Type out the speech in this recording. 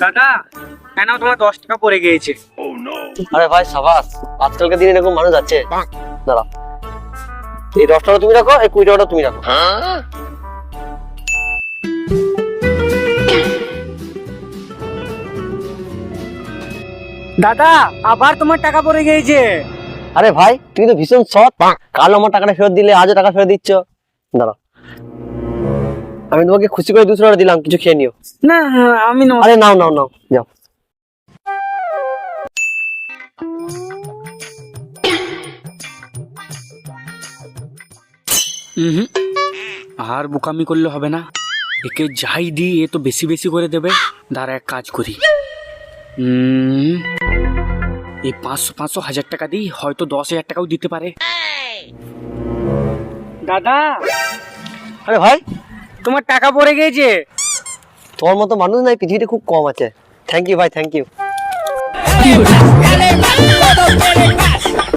দাদা কেন তোমার 10 টাকা পড়ে গিয়েছে। আরে ভাই সাবাস, আজকালকার দিনে এরকম মানুষ আছে। দাঁড়াও, এই 10 টাকা তুমি রাখো, এই 20 টাকাটা তুমি রাখো। দাদা আবার তোমার টাকা পড়ে গিয়েছে। আরে ভাই তুমি তো ভীষণ সৎ, কাল আমার টাকাটা ফেরত দিলে, আজও টাকা ফেরত দিচ্ছ। দাঁড়াও, আমি তোমাকে খুশি করে 200 টাকা দিলাম, কিছু খেয়ে নিও। না আমি নয়। আরে নাও নাও নাও, যাও। আর বোকামি করলে হবে না, একে যাই দিই এ তো বেশি বেশি করে দেবে। দাঁড়া এক কাজ করি, এই 500 1000 টাকা দিই, হয়তো 10,000 টাকাও দিতে পারে। দাদা আরে ভাই, তোমার টাকা পড়ে গিয়েছে। তোমার মতো মানুষ নাই পৃথিবীতে খুব কম আছে। থ্যাংক ইউ ভাই, থ্যাংক ইউ।